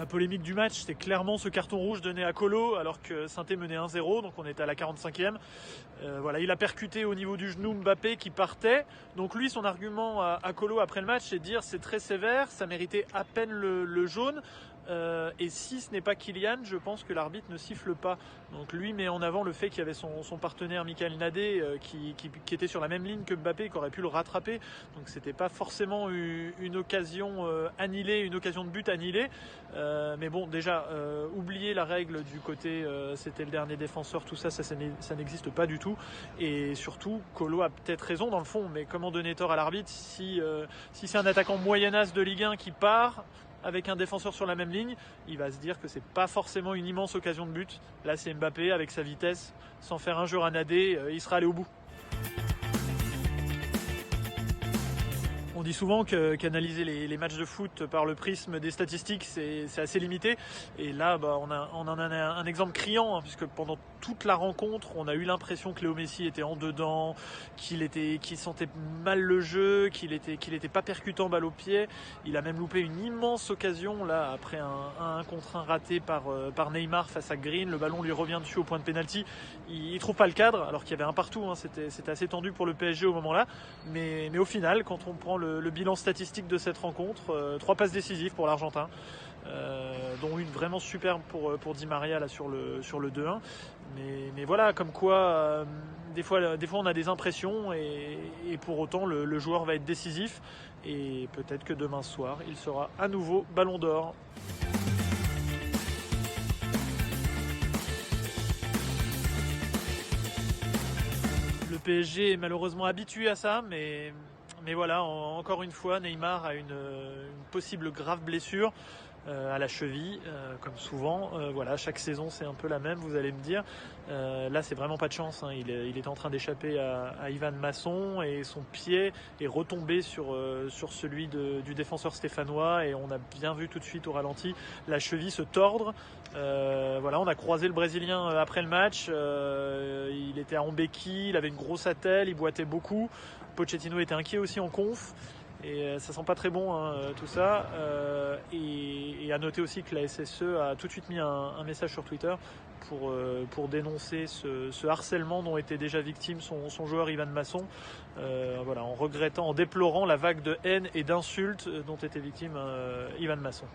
La polémique du match, c'est clairement ce carton rouge donné à Colo alors que Saint-Étienne menait 1-0, donc on était à la 45e. Voilà, il a percuté au niveau du genou Mbappé qui partait. Donc lui, son argument à Colo après le match, c'est de dire c'est très sévère, ça méritait à peine le jaune. Et si ce n'est pas Kylian, je pense que l'arbitre ne siffle pas. Donc lui met en avant le fait qu'il y avait son partenaire Michael Nadé qui était sur la même ligne que Mbappé, qui aurait pu le rattraper. Donc c'était pas forcément une occasion annulée, une occasion de but annulée. Mais bon, déjà, oublier la règle du côté c'était le dernier défenseur, tout ça, ça n'existe pas du tout. Et surtout, Colo a peut-être raison dans le fond, mais comment donner tort à l'arbitre si c'est un attaquant moyen-as de Ligue 1 qui part avec un défenseur sur la même ligne, il va se dire que c'est pas forcément une immense occasion de but. Là, c'est Mbappé avec sa vitesse, sans faire un jeu à Nadé, il sera allé au bout. On dit souvent qu'analyser les matchs de foot par le prisme des statistiques, c'est assez limité. Et là, on en a un exemple criant, puisque pendant toute la rencontre, on a eu l'impression que Léo Messi était en dedans, qu'il sentait mal le jeu, qu'il était pas percutant balle au pied. Il a même loupé une immense occasion là après un contre 1 raté par Neymar face à Green. Le ballon lui revient dessus au point de pénalty. Il trouve pas le cadre, alors qu'il y avait un partout. C'était assez tendu pour le PSG au moment-là. Mais au final, quand on prend le bilan statistique de cette rencontre, 3 passes décisives pour l'Argentin, dont une vraiment superbe pour Di Maria là, sur le 2-1. Mais voilà, comme quoi des fois on a des impressions et pour autant le joueur va être décisif et peut-être que demain soir il sera à nouveau Ballon d'Or. Le PSG est malheureusement habitué à ça, mais voilà, encore une fois, Neymar a une possible grave blessure à la cheville, comme souvent. Voilà, chaque saison c'est un peu la même, vous allez me dire. Là, c'est vraiment pas de chance. Il est en train d'échapper à Ivan Masson et son pied est retombé sur celui du défenseur stéphanois et on a bien vu tout de suite au ralenti la cheville se tordre. Voilà, on a croisé le Brésilien après le match. Il était en béquille, il avait une grosse attelle, il boitait beaucoup. Pochettino était inquiet aussi en conf. Et ça sent pas très bon tout ça. Et à noter aussi que la SSE a tout de suite mis un message sur Twitter pour dénoncer ce harcèlement dont était déjà victime son joueur Ivan Masson. Voilà, en regrettant, en déplorant la vague de haine et d'insultes dont était victime Ivan Masson.